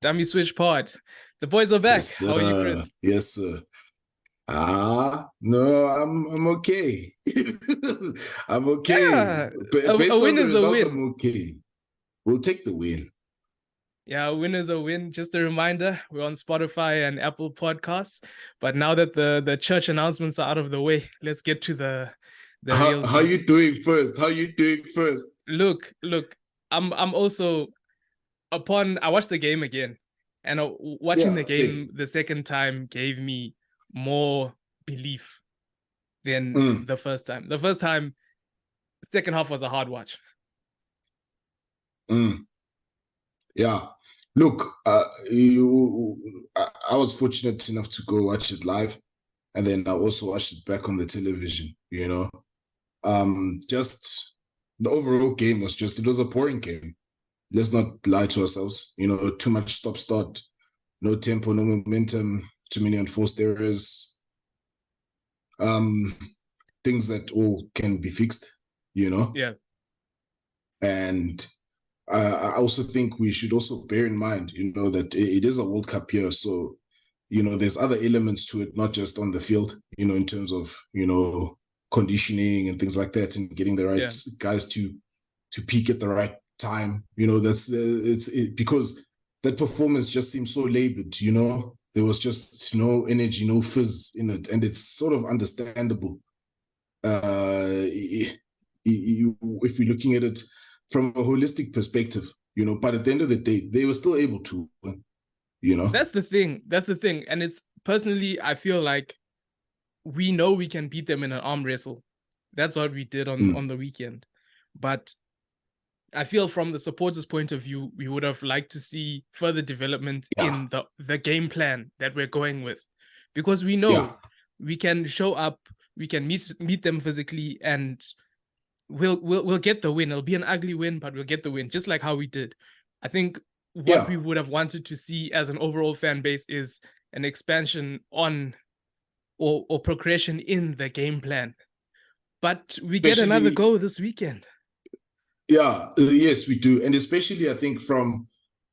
Dummy Switch Pod. The boys are back. Yes, How are you, sir. Chris? Yes, sir. No, I'm okay. I'm okay. Yeah, a Based on win the is a result, win. I'm okay. We'll take the win. Yeah, a win is a win. Just a reminder, we're on Spotify and Apple Podcasts. But now that the church announcements are out of the way, let's get to the real How deal. you doing first? How you doing first? Look. I'm also I watched the game again, and watching the Yeah, same. game the second time gave me more belief than Mm, the first time. The first time, second half was a hard watch. mm. Yeah. Look, I was fortunate enough to go watch it live, and then I also watched it back on the television. Just the overall game it was a boring game. Let's not lie to ourselves. Too much stop start, no tempo, no momentum, too many unforced errors. Um, Things that all can be fixed. You know, Yeah. and I also think we should also bear in mind, that it is a World Cup year, so there's other elements to it, not just on the field. In terms of conditioning and things like that, and getting the right Yeah. guys to peak at the right time. That's because that performance just seems so labored. There was just no energy, no fizz in it, and it's sort of understandable. If we're looking at it from a holistic perspective, but at the end of the day, they were still able to win. That's the thing. And it's personally, I feel like we know we can beat them in an arm wrestle. That's what we did on the weekend. But I feel from the supporters' point of view, we would have liked to see further development Yeah, in the game plan that we're going with. Because we know yeah, we can show up, we can meet them physically, and we'll get the win. It'll be an ugly win, but we'll get the win, just like how we did. I think what we yeah. would have wanted to see as an overall fan base is an expansion on or progression in the game plan. But we get another Especially, go this weekend. yeah, yes, we do, and especially I think from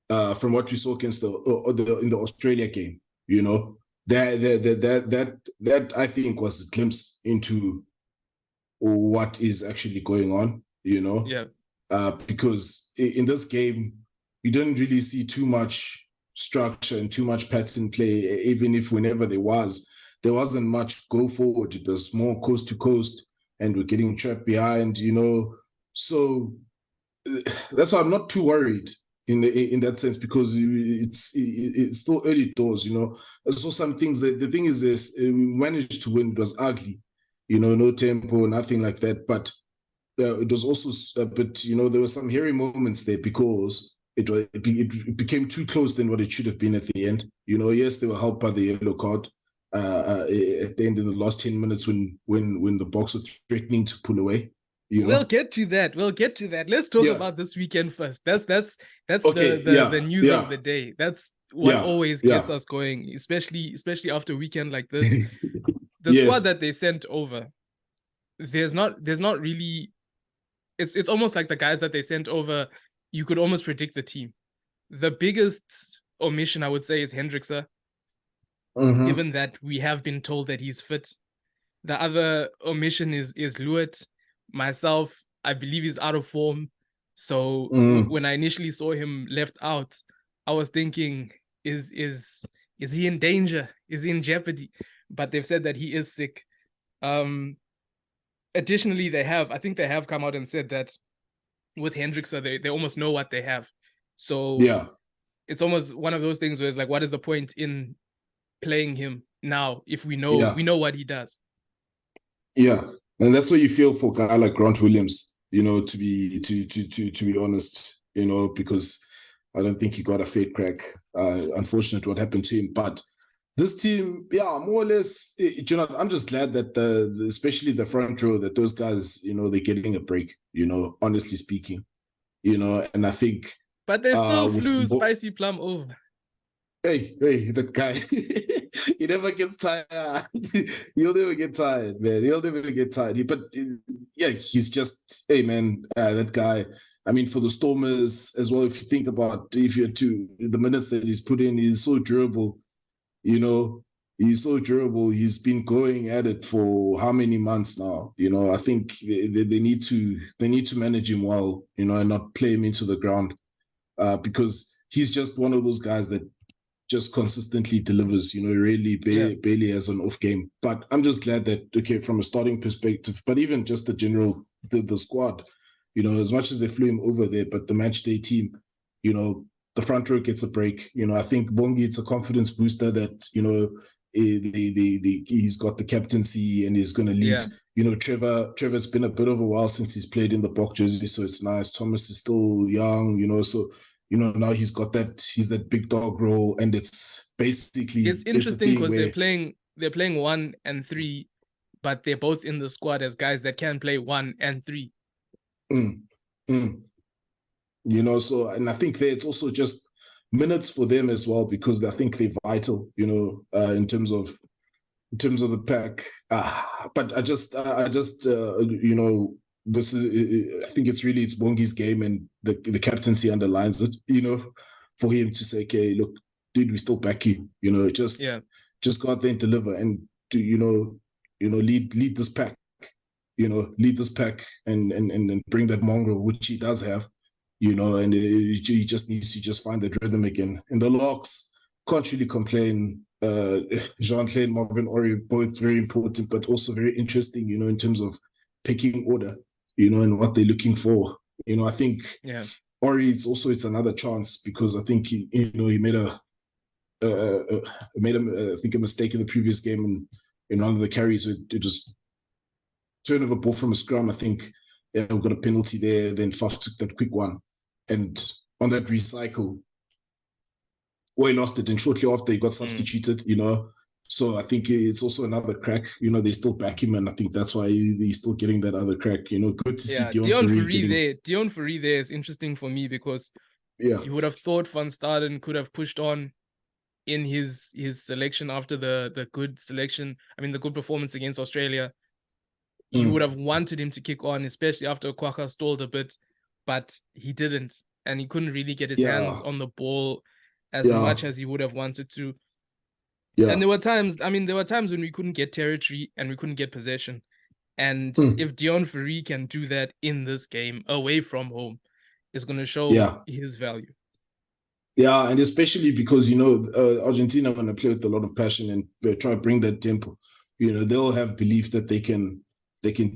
what we saw against in the Australia game, that I think was a glimpse into what is actually going on, Yeah. because in this game, you didn't really see too much structure and too much pattern play, even if whenever there wasn't much go forward. It was more coast to coast, and we're getting trapped behind, So that's why I'm not too worried in that sense, because it's still early doors, I saw some things that the thing is this: we managed to win. It was ugly, no tempo, nothing like that. But it was also, but there were some hairy moments there, because it became too close than what it should have been at the end. Yes, they were helped by the yellow card at the end in the last 10 minutes when the Boks were threatening to pull away. We'll get to that. Let's talk Yeah. about this weekend first. That's Okay. the Yeah. news of Yeah. the day. That's what Yeah. always gets Yeah. us going, especially after a weekend like this. The squad Yes. that they sent over, there's not really, it's almost like the guys that they sent over, you could almost predict the team. The biggest omission, I would say, is Hendrickse, Mm-hmm. given that we have been told that he's fit. The other omission is Lewitt. Myself, I believe he's out of form. So Mm. when I initially saw him left out, I was thinking, is he in danger? Is he in jeopardy? But they've said that he is sick. Um, Additionally, I think they have come out and said that with Hendrickse, they almost know what they have. So Yeah. it's almost one of those things where it's like, what is the point in playing him now if we Yeah. know what he does? Yeah. And that's what you feel for a guy like Grant Williams, to be honest, because I don't think he got a fake crack. Unfortunate what happened to him. But this team, yeah, more or less, I'm just glad that especially the front row, that those guys, they're getting a break, honestly speaking, and I think But they still with flew Spicy Plum over. hey, that guy, he never gets tired. He'll never get tired, man. He'll never get tired. But yeah, he's just, hey, man, that guy. I mean, for the Stormers as well, if you think about if you're to the minutes that he's put in, he's so durable, you know, he's so durable. He's been going at it for how many months now? You know, I think they need to manage him well, you know, and not play him into the ground, because he's just one of those guys that just consistently delivers, you know, really barely has an off game. But I'm just glad that, okay, from a starting perspective, but even just the general, the squad, you know, as much as they flew him over there, but the match day team, you know, the front row gets a break. You know, I think Bongi, it's a confidence booster that, you know, he's got the captaincy and he's going to lead. Yeah. You know, Trevor's been a bit of a while since he's played in the Boks jersey, so it's nice. Thomas is still young, you know, so, you know, now he's that big dog role, and it's basically, It's interesting because where they're playing 1 and 3, but they're both in the squad as guys that can play 1 and 3. You know, so, and I think that it's also just minutes for them as well, because I think they're vital, you know, in terms of the pack. But I just you know, this is, I think it's Bongi's game, and the captaincy underlines it, you know, for him to say, okay, look, dude, we still back you, you know, just go out there and deliver, and do, you know, lead this pack, you know, and bring that mongrel, which he does have, you know, and he just needs to just find that rhythm again. And the locks can't really complain. Jean-Claude and Marvin Ori, both very important, but also very interesting, you know, in terms of picking order, you know, and what they're looking for. You know, I think Ori, it's another chance, because I think he made a mistake in the previous game, and in one of the carries, it just turn of a ball from a scrum. I think we got a penalty there. Then Faf took that quick one, and on that recycle, he lost it, and shortly after he got substituted, you know. So I think it's also another crack. You know, they still back him, and I think that's why he's still getting that other crack. You know, good to see Deon Fourie there. Deon Fourie there is interesting for me, because you would have thought Van Staden could have pushed on in his selection after the good selection. I mean, the good performance against Australia. You would have wanted him to kick on, especially after Kwaka stalled a bit, but he didn't, and he couldn't really get his hands on the ball as much as he would have wanted to. And there were times when we couldn't get territory and we couldn't get possession. And if Deon Fourie can do that in this game away from home, it's going to show his value. Yeah, and especially because, you know, Argentina are going to play with a lot of passion and try to bring that tempo. You know, they'll have belief that they can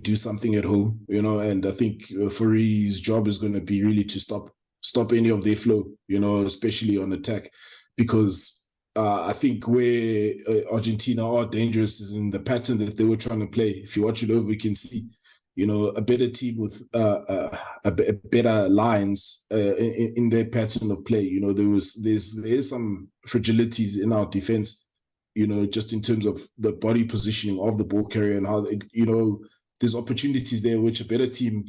do something at home, you know, and I think Fourie's job is going to be really to stop any of their flow, you know, especially on attack, because I think where Argentina are dangerous is in the pattern that they were trying to play. If you watch it over, you can see, you know, a better team with better lines in their pattern of play. You know, there's some fragilities in our defense, you know, just in terms of the body positioning of the ball carrier and how, you know, there's opportunities there which a better team,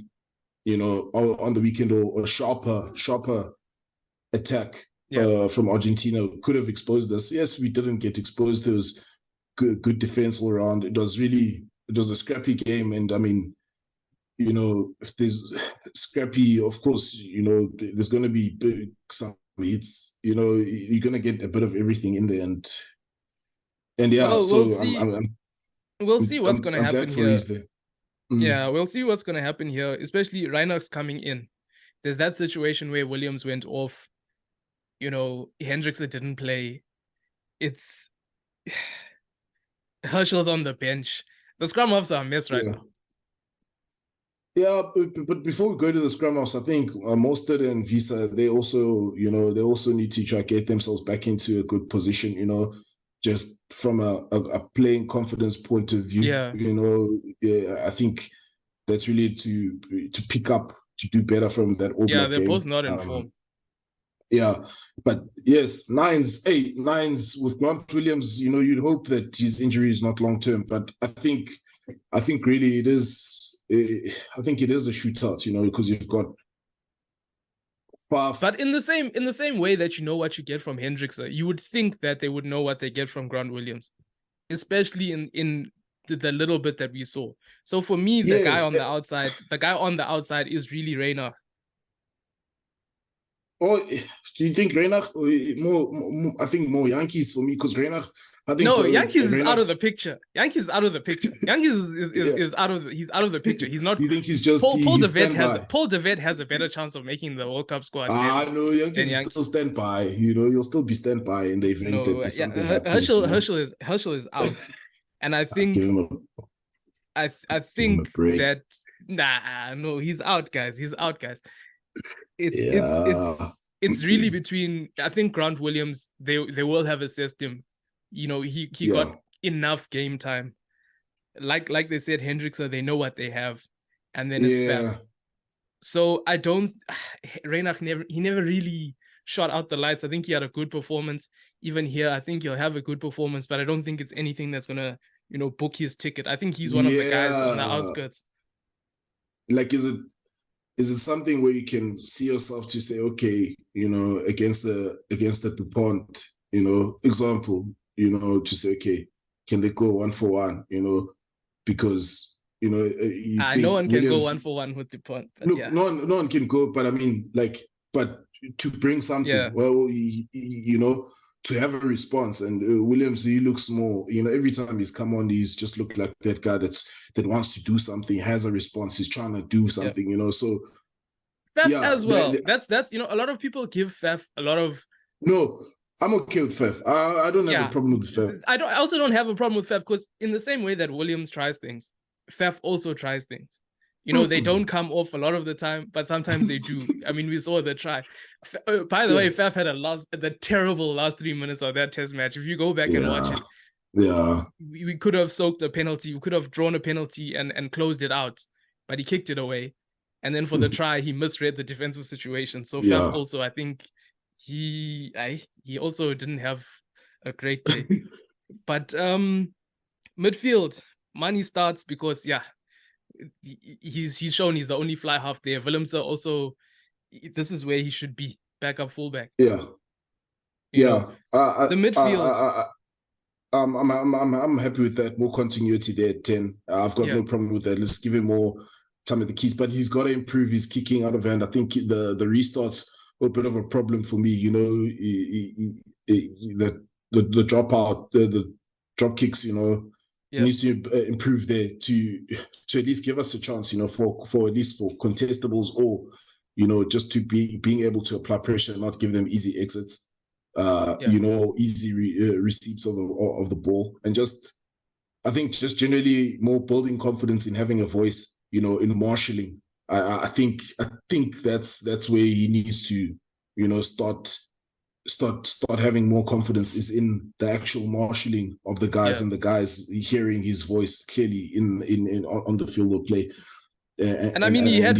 you know, on the weekend, or sharper attack from Argentina could have exposed us. Yes, we didn't get exposed. There was good defense all around. It was a scrappy game, and I mean, you know, if there's scrappy, of course, you know, there's going to be some hits. You know, you're going to get a bit of everything in there, and yeah. Well, so we'll see what's going to happen here. Yeah, we'll see what's going to happen here, especially Reinach's coming in. There's that situation where Williams went off. You know, Hendrickson didn't play. It's Herschel's on the bench. The scrum halves are a mess right now. Yeah, but before we go to the scrum halves, I think Mostert and Visa, they also need to try to get themselves back into a good position, you know, just from a playing confidence point of view. You know, I think that's really to pick up, to do better from that All Black they're game. both not in form. Yeah, but yes, nines with Grant Williams, you know, you'd hope that his injury is not long term, but I think really it is. I think it is a shootout, you know, because you've got Faf. But in the same way that you know what you get from Hendrickson, you would think that they would know what they get from Grant Williams, especially in the little bit that we saw. So for me, the guy on the outside is really Reina. Or do you think Reinach more? I think more Yankees for me because Reinach. I think No, Yankees is out of the Reinach's, picture. Yankees is out of the picture. Yankees yeah. is out of he's out of the picture. He's not. You think he's just Paul he's DeVet standby? has a better chance of making the World Cup squad No, than Yankees is still Yankees. standby. You know, you'll still be standby in the event No, that yeah, something happens. You know, Herschel is out, and I give think him I give him a think break. that no, he's out, guys. He's out, guys. It's it's Yeah, it's it's really between. I think Grant Williams. They will have assessed him. You know, he got yeah, enough game time. Like they said, Hendrickson, they know what they have, and then it's Faf. yeah. So I don't. Reinach never really shot out the lights. I think he had a good performance. Even here, I think he'll have a good performance, but I don't think it's anything that's gonna book his ticket. I think he's one of the guys on the Yeah, outskirts. like is it something where you can see yourself to say, okay, you know, against the DuPont, you know, example, you know, to say, okay, can they go 1-for-1, you know, because you know you No think one can go Williams. 1-for-1 with DuPont, but Look, yeah, no one can go, but I mean, like, but to bring something, yeah, well, you know, to have a response. And Williams, he looks more, you know, every time he's come on, he's just looked like that guy that wants to do something, has a response, he's trying to do yeah. something, you know. So Faf yeah, as well. That's a lot of people give Faf a lot of. no, I'm okay with Fef. I don't have a Yeah, problem with Fef. I also don't have a problem with Faf because in the same way that Williams tries things, Faf also tries things. You know, they don't come off a lot of the time, but sometimes they do. I mean, we saw the try. By the way, Faf had the terrible last 3 minutes of that test match. If you go back and watch it, Yeah. we could have soaked a penalty. We could have drawn a penalty and closed it out, but he kicked it away. And then for the try, he misread the defensive situation. So Faf Yeah. also, I think he also didn't have a great day. But midfield, Mani starts because he's shown he's the only fly half there. Willemse also, this is where he should be, backup fullback. Yeah. You know, the midfield. I'm happy with that. More continuity there at 10. I've got no problem with that. Let's give him more time at the keys, but he's got to improve his kicking out of hand. I think the restarts were a bit of a problem for me. You know, the dropout, the drop kicks. You know, he needs to improve there to at least give us a chance. You know, for at least for contestables, or you know, just to being able to apply pressure and not give them easy exits. You know, easy receipts of the ball, and just I think just generally more building confidence in having a voice, you know, in marshalling. I think that's where he needs to, you know, start having more confidence is in the actual marshalling of the guys and the guys hearing his voice clearly in on the field of play. And I mean, he had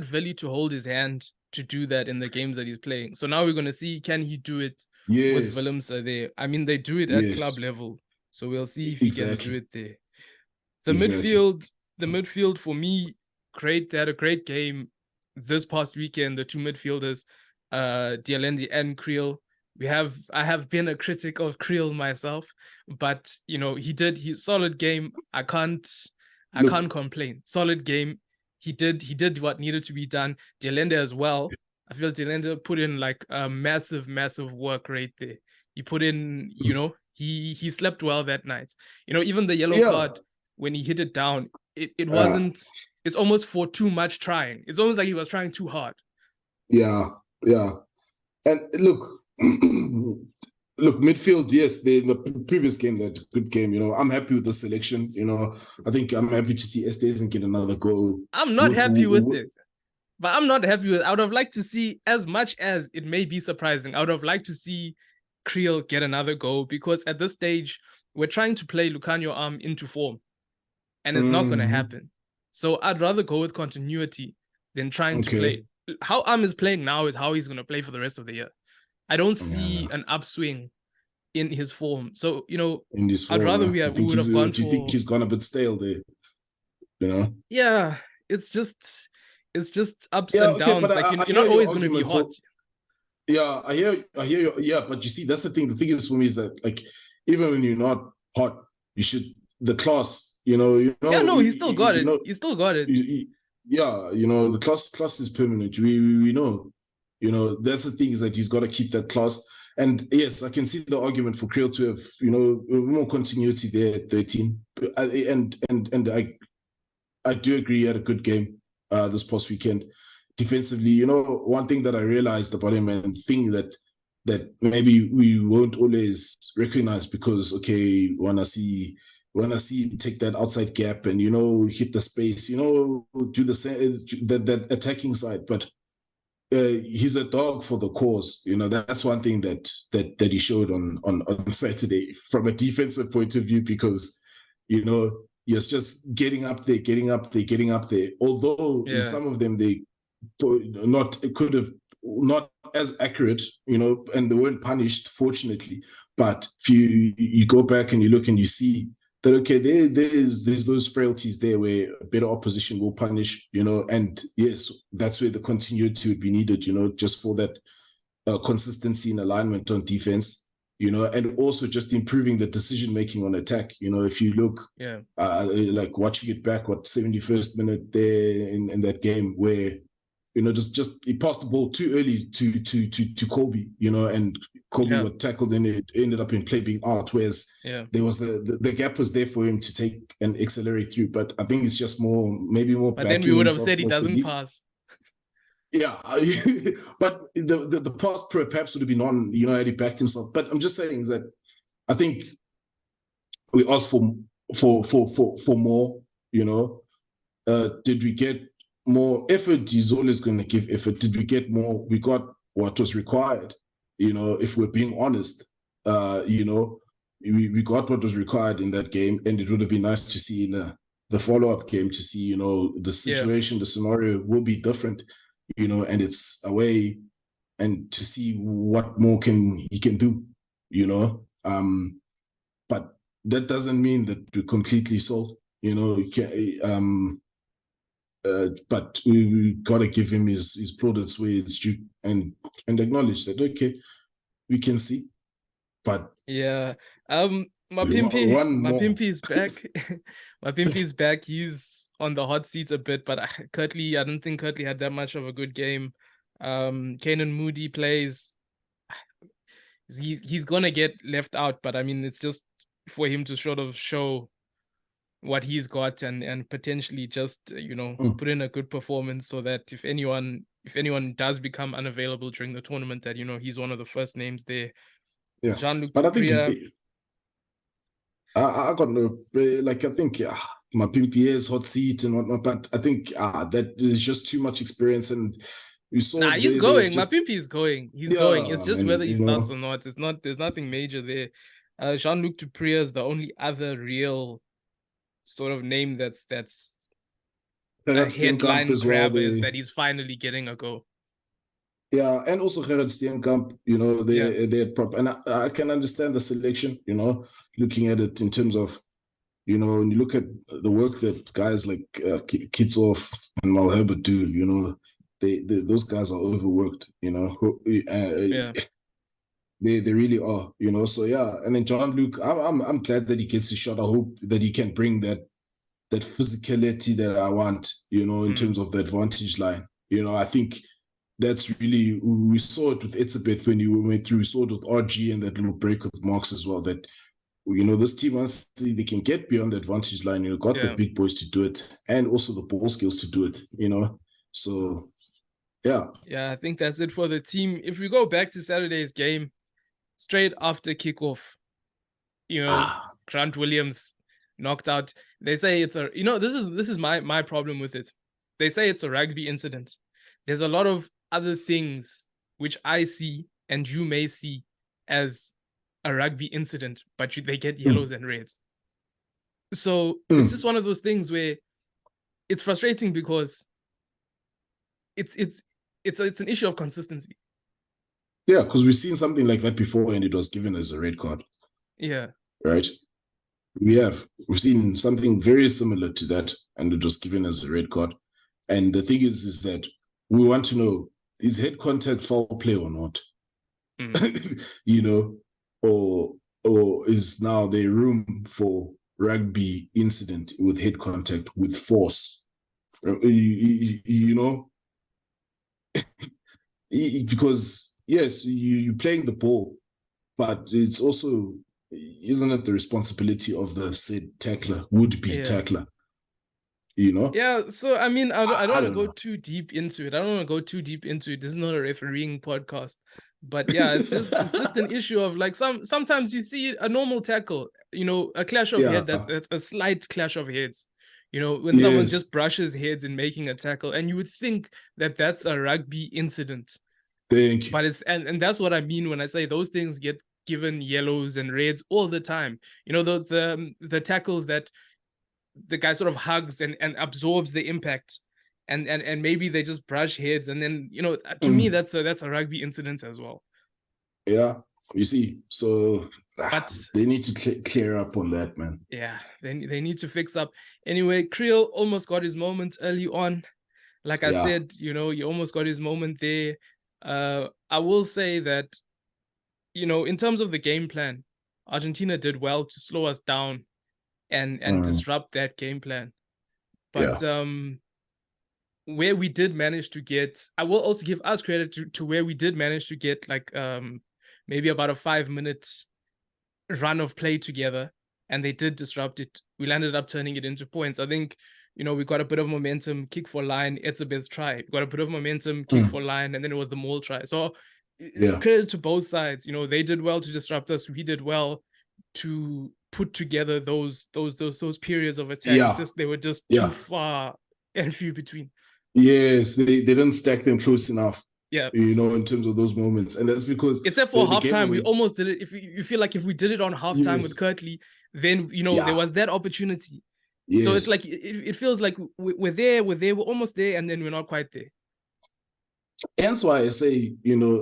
Veli to hold his hand to do that in the games that he's playing. So now we're going to see, can he do it with Willemse there? I mean, they do it at club level. So we'll see if he can do it there. The midfield for me, great. They had a great game this past weekend. The two midfielders, Dialendi and Creel. I have been a critic of Creel myself, but you know, he's solid game. I can't complain. Solid game. He did what needed to be done. Dialende as well. I feel Dialende put in like a massive work right there. He put in, you know, he slept well that night. You know, even the yellow card when he hit it down, it wasn't. It's almost for too much trying. It's almost like he was trying too hard. Yeah. And look, midfield, yes, the previous game, that good game, you know, I'm happy with the selection, you know. I think I'm happy to see Estes get another goal. I'm not happy with it. But I'm not happy with it. I would have liked to see, as much as it may be surprising, I would have liked to see Creel get another goal, because at this stage, we're trying to play Lucanio Arm into form. And it's not going to happen. So I'd rather go with continuity than trying to play. How Arm is playing now is how he's going to play for the rest of the year. I don't see an upswing in his form. So, you know, in this form, I'd rather we would have gone for... Do you think he's gone a bit stale there? You know? Yeah, it's just ups and downs. Like, you're not always going to be hot. I hear you. Yeah, but you see, that's the thing. The thing is for me is that, like, even when you're not hot, you should, the class, you know. Yeah, no, he still got it. He still got it. Yeah, you know, the class is permanent. We know. That's the thing, is that he's got to keep that class. And yes, I can see the argument for Kriel to have, more continuity there at 13. And I do agree he had a good game this past weekend. Defensively, one thing that I realized about him, and thing that maybe we won't always recognize, because when I see him take that outside gap and hit the space, do the same, that attacking side, but he's a dog for the cause. That's one thing that he showed on Saturday from a defensive point of view, because he's just getting up there. Although in some of them they could have not as accurate, and they weren't punished, fortunately. But if you go back and you look and you see that, there's those frailties there where a better opposition will punish, and yes, that's where the continuity would be needed, just for that consistency in alignment on defense, and also just improving the decision making on attack. If you look, like watching it back, 71st minute there in that game, where just he passed the ball too early to Colby, and Colby got tackled, and it ended up in play being out. Whereas there was the gap was there for him to take and accelerate through. But I think it's just maybe more. But then we would have said he doesn't pass. Yeah, but the pass perhaps would have been on, had he backed himself. But I'm just saying is that I think we asked for more. Did we get more effort? He's always going to give effort. Did we get more? We got what was required. If we're being honest, we got what was required in that game, and it would have been nice to see in the follow-up game to see, the situation, the scenario will be different, and it's away, and to see what more he can do, but that doesn't mean that we're completely sold, but we got to give him his plaudits where it's due, and acknowledge that, we can see. But my Pimpy's back. My Pimpy's back. He's on the hot seat a bit, but I don't think Kirtley had that much of a good game. Kanan Moody plays. He's gonna get left out, but I mean, it's just for him to sort of show what he's got, and potentially just put in a good performance, so that if anyone does become unavailable during the tournament, that he's one of the first names there. Jean-Luc but I think I got no, I think my Pimpy is hot seat and whatnot, but I think that is just too much experience, and we saw he's going. My Pimpy is going. He's going. It's just whether he starts or not. It's not. There's nothing major there. Jean-Luc Dupria is the only other real sort of name that's a headline grabber, is that he's finally getting a go. Yeah, and also Gerard Steenkamp, they're prop, and I can understand the selection, looking at it in terms of, when you look at the work that guys like Kitsoff and Malherbe do, those guys are overworked, They really are, So and then Jean-Luc, I'm glad that he gets his shot. I hope that he can bring that physicality that I want, in terms of the advantage line. I think that's really, we saw it with Etzebeth when you went through. We saw it with RG and that little break with Marks as well. That this team, once they can get beyond the advantage line, got the big boys to do it, and also the ball skills to do it. So yeah, I think that's it for the team. If we go back to Saturday's game, straight after kickoff, Grant Williams knocked out. They say it's a, this is my problem with it. They say it's a rugby incident. There's a lot of other things which I see and you may see as a rugby incident, but they get yellows and reds. So it's just one of those things where it's frustrating, because it's an issue of consistency. Yeah, because we've seen something like that before, and it was given as a red card. Yeah. Right? We've seen something very similar to that, and it was given as a red card. And the thing is that we want to know, is head contact foul play or not? Or is now there room for rugby incident with head contact with force? Because yes, you're playing the ball, but it's also, isn't it the responsibility of the said tackler, would-be tackler? You know? Yeah, so I mean, I don't want to don't go know. too deep into it. I don't want to go too deep into it. This is not a refereeing podcast. But yeah, it's just an issue of like sometimes you see a normal tackle, a clash of Yeah. head that's a slight clash of heads. When someone just Yes. brushes heads in making a tackle, and you would think that that's a rugby incident. Thank you. But and that's what I mean when I say those things get given yellows and reds all the time. The tackles that the guy sort of hugs and absorbs the impact, and maybe they just brush heads, and then to me that's a rugby incident as well. Yeah, you see, so But they need to clear up on that, man. yeah, they need to fix up. Anyway, Creel almost got his moment early on. Like I Yeah. said, he almost got his moment there. I will say that, in terms of the game plan, Argentina did well to slow us down and disrupt that game plan. Yeah. But where we did manage to get, I will also give us credit to where we did manage to get like maybe about a 5 minute run of play together, and they did disrupt it. We landed up turning it into points. I think, we got a bit of momentum, kick for line, Etzebeth's try. We got a bit of momentum, kick for line, and then it was the Mole try. So Yeah. credit to both sides. They did well to disrupt us. We did well to put together those periods of attack. Yeah. It's just they were just too far and few between. Yes, they didn't stack them close enough. Yeah, in terms of those moments, and that's because except for halftime, we almost did it. If you feel like if we did it on halftime with Kirtley, then there was that opportunity. Yes. So it's like it feels like we're there, we're almost there, and then we're not quite there. That's why I say,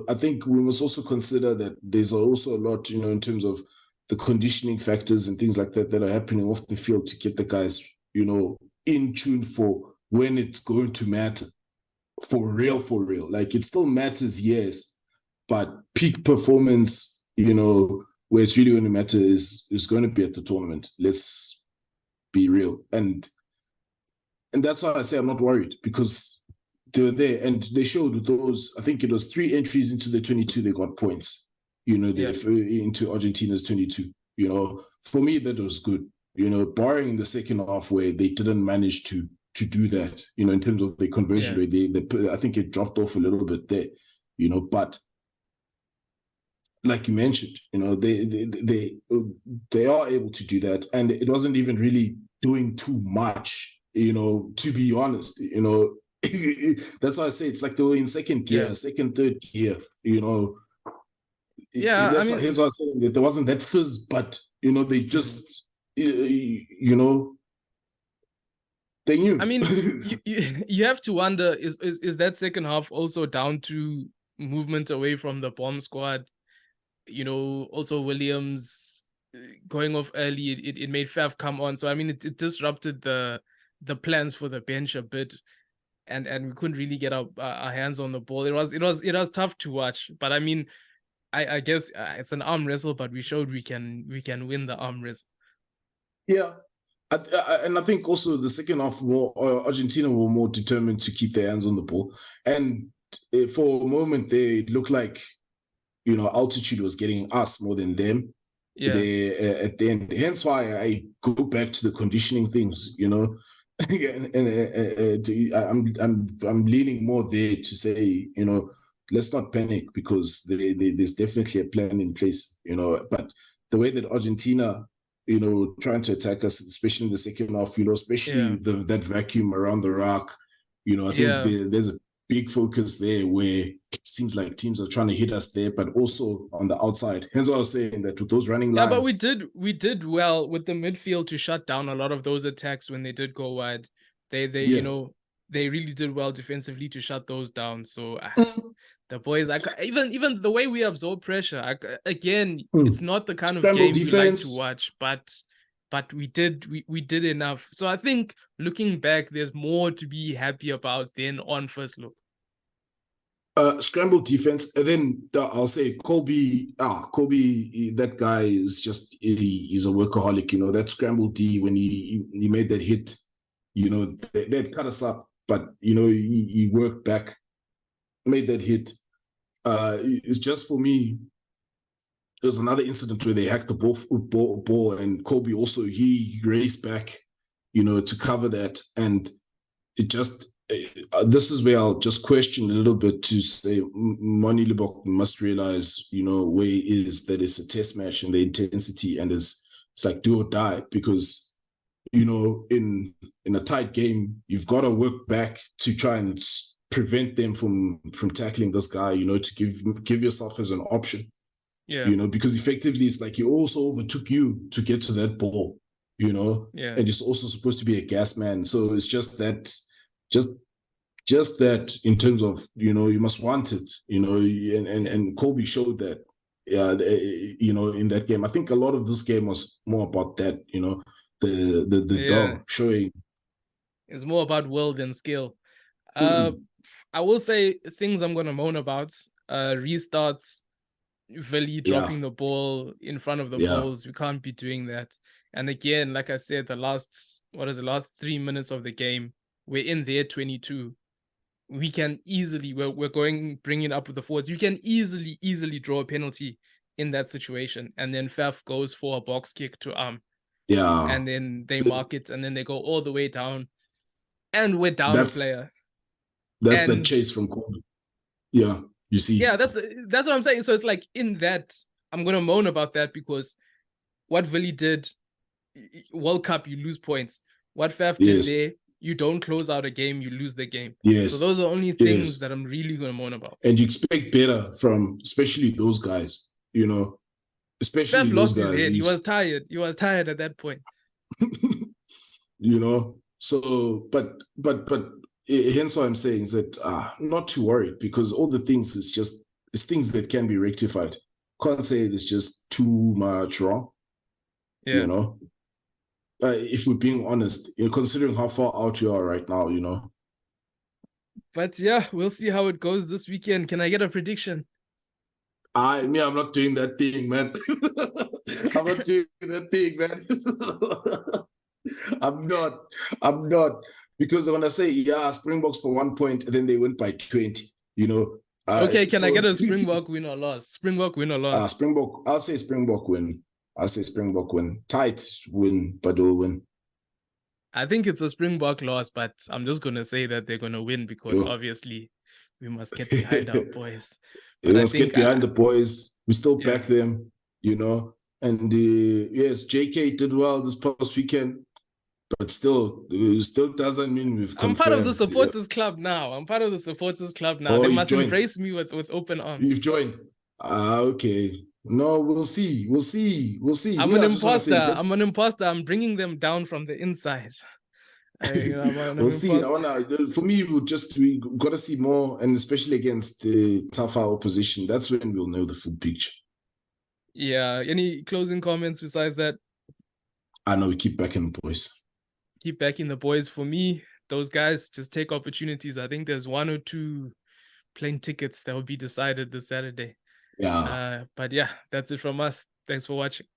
I think we must also consider that there's also a lot, in terms of the conditioning factors and things like that are happening off the field to get the guys, in tune for when it's going to matter. For real. Like, it still matters, yes, but peak performance, where it's really going to matter is going to be at the tournament. Let's be real. And that's why I say I'm not worried, because they were there and they showed with those, I think it was 3 entries into the 22, they got points, into Argentina's 22. For me, that was good, barring in the second half where they didn't manage to do that, in terms of the conversion rate. I think it dropped off a little bit there, but like you mentioned, they are able to do that, and it wasn't even really doing too much, to be honest, that's why I say it's like they were in second gear, second, third gear, that's why I was saying that there wasn't that fizz, but they just they knew. I mean, you have to wonder, is that second half also down to movement away from the bomb squad? Also Williams going off early, it made Faf come on. So I mean, it disrupted the plans for the bench a bit, and we couldn't really get our hands on the ball. It was tough to watch. But I mean, I guess it's an arm wrestle, but we showed we can win the arm wrestle. Yeah. And I think also the second half, Argentina were more determined to keep their hands on the ball. And for a moment there, it looked like, altitude was getting us more than them. Yeah. At the end. Hence why I go back to the conditioning things, and I'm leaning more there to say, let's not panic, because there's definitely a plan in place, but the way that Argentina, trying to attack us, especially in the second half, especially that vacuum around the rock, I think there's a big focus there where it seems like teams are trying to hit us there, but also on the outside. Hence what I was saying, that with those running lines. Yeah, but we did well with the midfield to shut down a lot of those attacks when they did go wide. They they really did well defensively to shut those down. So the boys, even the way we absorb pressure, it's not the kind of game we like to watch, but we did enough. So I think looking back, there's more to be happy about than on first look. Scramble defense, and then I'll say Colby, that guy is just, he's a workaholic. That scramble D, when he made that hit, they'd cut us up, but he worked back, made that hit. It's just for me. There was another incident where they hacked the ball, and Kobe also he raced back, to cover that, and it just. This is where I'll just question a little bit to say Mani Libok must realize, where he is, that it's a test match and the intensity, and it's like do or die, because in a tight game, you've got to work back to try and prevent them from tackling this guy, to give yourself as an option. Yeah. Because effectively it's like he also overtook you to get to that ball, Yeah. and it's also supposed to be a gas man. So it's just that, just that in terms of, you must want it, and Kobe showed that, in that game. I think a lot of this game was more about that, the dog showing. It's more about will than skill. I will say things I'm going to moan about. Restarts, Vili dropping the ball in front of the poles. We can't be doing that. And again, like I said, the last 3 minutes of the game, we're in their 22. We can easily, we're bringing up with the forwards. You can easily draw a penalty in that situation. And then Faf goes for a box kick to arm. Yeah. And then they mark it, and then they go all the way down. And we're down a player. That's the chase from Kobe. Yeah, you see. Yeah, that's what I'm saying. So it's like in that, I'm going to moan about that, because what Vili did, World Cup, you lose points. What Faf did there, you don't close out a game, you lose the game. Yes. So those are only things that I'm really going to moan about. And you expect better from, especially those guys, especially Faf lost his head. He was tired. He was tired at that point. So, but hence what I'm saying is that not too worried, because all the things it's things that can be rectified. Can't say it's just too much wrong. Yeah. If we're being honest, considering how far out we are right now, But yeah, we'll see how it goes this weekend. Can I get a prediction? I'm not doing that thing, man. I'm not doing that thing, man. I'm not. Because when I say, Springboks for 1 point, and then they went by 20, Okay, can I get a Springbok win or loss? Springbok win or loss? Springbok, I'll say Springbok win. Tight win, but they'll win. I think it's a Springbok loss, but I'm just going to say that they're going to win, because obviously we must get behind our boys. We must get behind the boys. We still back them, And yes, JK did well this past weekend, but still doesn't mean we've confirmed. I'm part of the supporters club now. They must embrace me with open arms. You've joined. Okay. No, we'll see. I'm an imposter. I'm bringing them down from the inside. We'll see. For me, we got to see more, and especially against the tougher opposition. That's when we'll know the full picture. Yeah. Any closing comments besides that? I know we keep backing the boys. Keep backing the boys. For me, those guys just take opportunities. I think there's 1 or 2 plane tickets that will be decided this Saturday. Yeah. But yeah, that's it from us. Thanks for watching.